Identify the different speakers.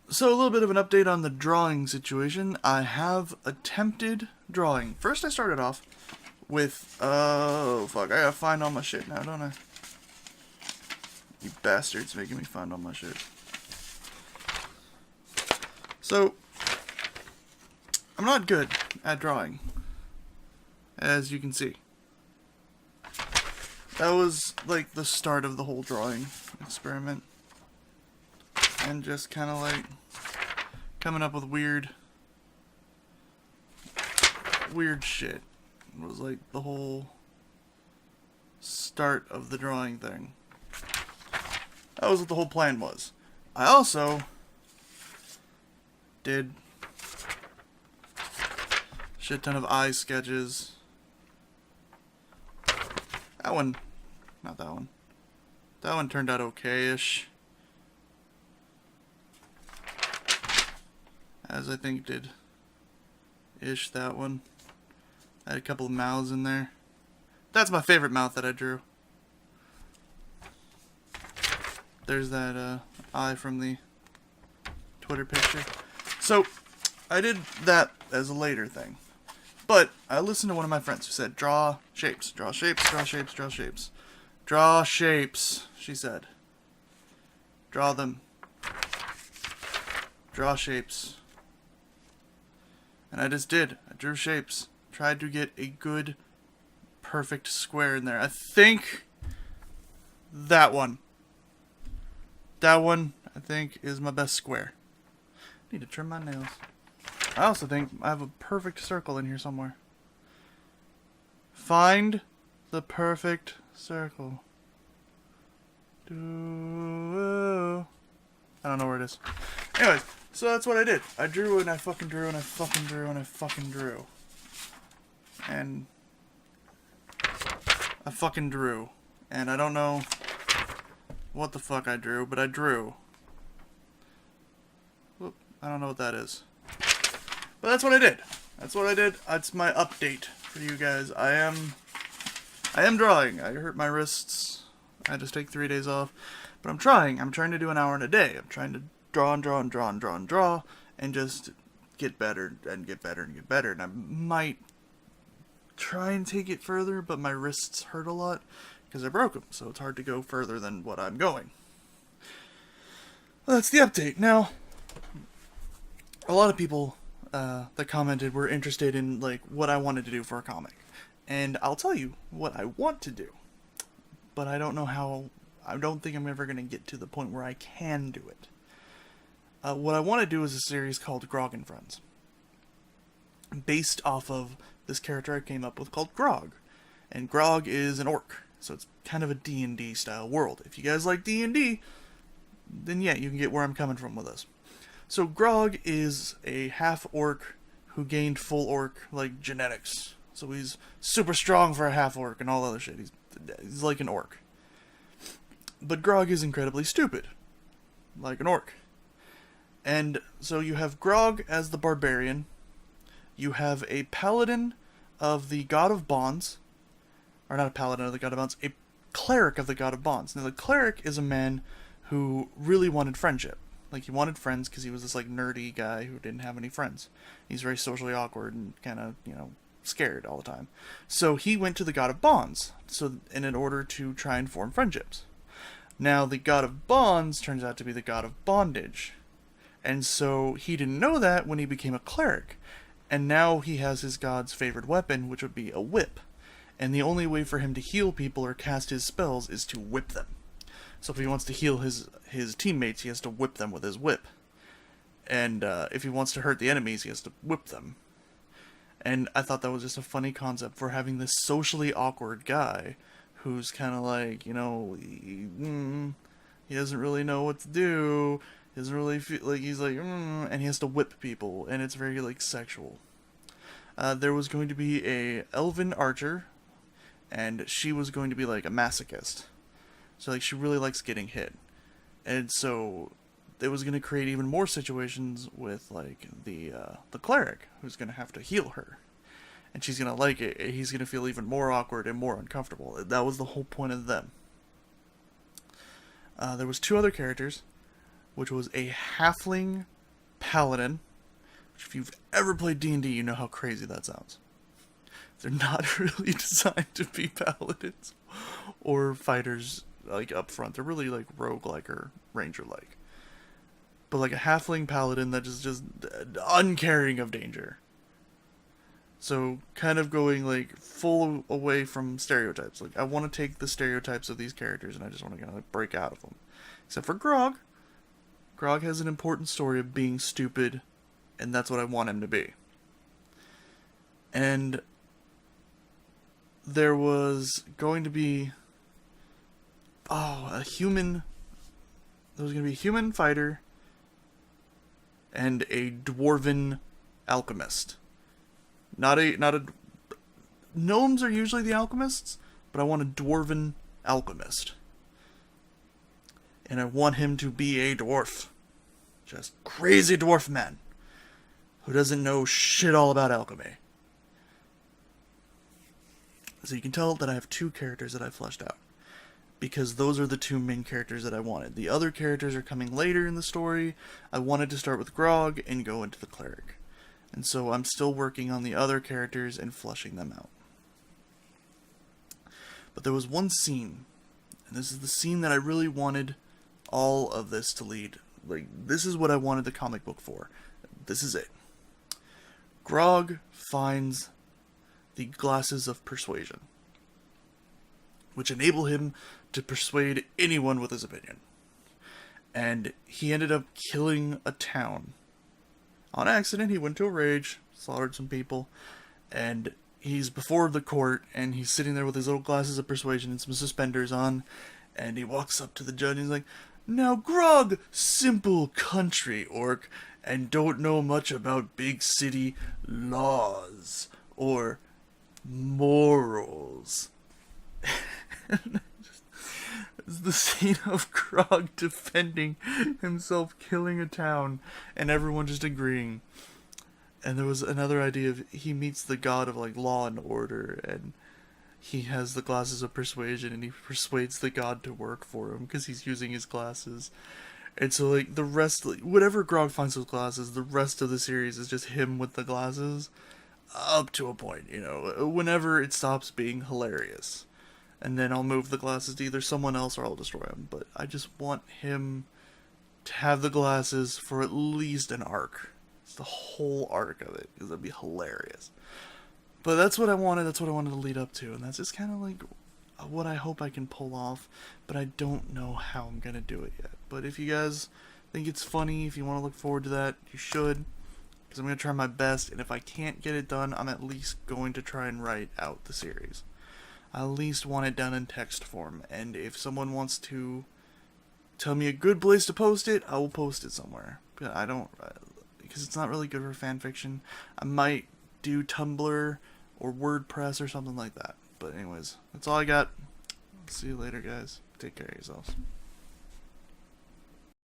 Speaker 1: So a little bit of an update on the drawing situation. I have attempted drawing. First I started off with, oh fuck, I gotta find all my shit now, don't I? You bastards making me find all my shit. So, I'm not good at drawing, as you can see. That was like the start of the whole drawing experiment. And just kind of like coming up with weird shit. It was like the whole start of the drawing thing. That was what the whole plan was. I also did a shit ton of eye sketches. That one, not that one. That one turned out okay-ish. As I think did ish that one. I had a couple of mouths in there. That's my favorite mouth that I drew. There's that eye from the Twitter picture. So, I did that as a later thing. But I listened to one of my friends who said, draw shapes, draw shapes, draw shapes, draw shapes. Draw shapes, she said. Draw them. Draw shapes. And I just did. I drew shapes. Tried to get a good, perfect square in there. I think that one. That one, I think, is my best square. Need to trim my nails. I also think I have a perfect circle in here somewhere. Find the perfect circle. I don't know where it is. Anyways, so that's what I did. I drew and I fucking drew and I fucking drew and I fucking drew. And I fucking drew. And I don't know what the fuck I drew, but I drew. Whoop, I don't know what that is. But that's what I did. That's what I did. That's my update for you guys. I am drawing. I hurt my wrists. I had to take 3 days off. But I'm trying. I'm trying to do an hour in a day. I'm trying to draw and draw and draw and draw and draw and just get better and get better and get better. And I might try and take it further, but my wrists hurt a lot because I broke them. So it's hard to go further than what I'm going. Well, that's the update. Now, a lot of people that commented were interested in like what I wanted to do for a comic. And I'll tell you what I want to do. But I don't know how. I don't think I'm ever going to get to the point where I can do it. What I want to do is a series called Grog and Friends. Based off of this character I came up with called Grog. And Grog is an orc. So it's kind of a D&D style world. If you guys like D&D, then yeah, you can get where I'm coming from with this. So Grog is a half-orc who gained full orc, like, genetics. So he's super strong for a half-orc and all other shit. He's like an orc. But Grog is incredibly stupid. Like an orc. And so you have Grog as the barbarian. You have a paladin of the god of bonds. Or not a paladin of the god of bonds. A cleric of the god of bonds. Now the cleric is a man who really wanted friendship. Like, he wanted friends because he was this, like, nerdy guy who didn't have any friends. He's very socially awkward and kind of, you know, scared all the time. So he went to the god of bonds, in order to try and form friendships. Now, the god of bonds turns out to be the god of bondage. And so he didn't know that when he became a cleric. And now he has his god's favorite weapon, which would be a whip. And the only way for him to heal people or cast his spells is to whip them. So if he wants to heal his teammates, he has to whip them with his whip. And if he wants to hurt the enemies, he has to whip them. And I thought that was just a funny concept for having this socially awkward guy who's kind of like, you know, he doesn't really know what to do. He doesn't really feel like he's like, and he has to whip people, and it's very, like, sexual. There was going to be a elven archer, and she was going to be like a masochist. So, like, she really likes getting hit. And so it was going to create even more situations with, like, the cleric, who's going to have to heal her. And she's going to like it. He's going to feel even more awkward and more uncomfortable. That was the whole point of them. There was 2 other characters, which was a halfling paladin, which if you've ever played D&D, you know how crazy that sounds. They're not really designed to be paladins or fighters like up front. They're really like roguelike or ranger-like. But like a halfling paladin that is just uncaring of danger. So kind of going like full away from stereotypes. Like I want to take the stereotypes of these characters and I just want to kind of like break out of them. Except for Grog. Grog has an important story of being stupid, and that's what I want him to be. And there was going to be a human. There was going to be a human fighter and a dwarven alchemist. Not a. Gnomes are usually the alchemists, but I want a dwarven alchemist. And I want him to be a dwarf. Just crazy dwarf man. Who doesn't know shit all about alchemy. So you can tell that I have two characters that I fleshed out. Because those are the two main characters that I wanted. The other characters are coming later in the story. I wanted to start with Grog and go into the cleric. And so I'm still working on the other characters and fleshing them out. But there was one scene, and this is the scene that I really wanted all of this to lead. Like, this is what I wanted the comic book for. This is it. Grog finds the glasses of persuasion, which enable him to persuade anyone with his opinion. And he ended up killing a town. On accident, he went to a rage, slaughtered some people, and he's before the court, and he's sitting there with his little glasses of persuasion and some suspenders on, and he walks up to the judge and he's like, "Now, Grog, simple country orc, and don't know much about big city laws or morals." It's the scene of Grog defending himself, killing a town, and everyone just agreeing. And there was another idea of he meets the god of like law and order, and he has the glasses of persuasion, and he persuades the god to work for him because he's using his glasses. And so like the rest, like, whatever Grog finds those glasses, the rest of the series is just him with the glasses, up to a point, you know, whenever it stops being hilarious. And then I'll move the glasses to either someone else or I'll destroy him. But I just want him to have the glasses for at least an arc. It's the whole arc of it, because that'd be hilarious. But that's what I wanted. That's what I wanted to lead up to, and that's just kind of like what I hope I can pull off. But I don't know how I'm gonna do it yet. But if you guys think it's funny, if you want to look forward to that, you should, because I'm gonna try my best. And if I can't get it done, I'm at least going to try and write out the series. I at least want it done in text form, and if someone wants to tell me a good place to post it, I will post it somewhere. But I don't, because it's not really good for fan fiction. I might do Tumblr or WordPress or something like that. But anyways, that's all I got. See you later, guys. Take care of yourselves.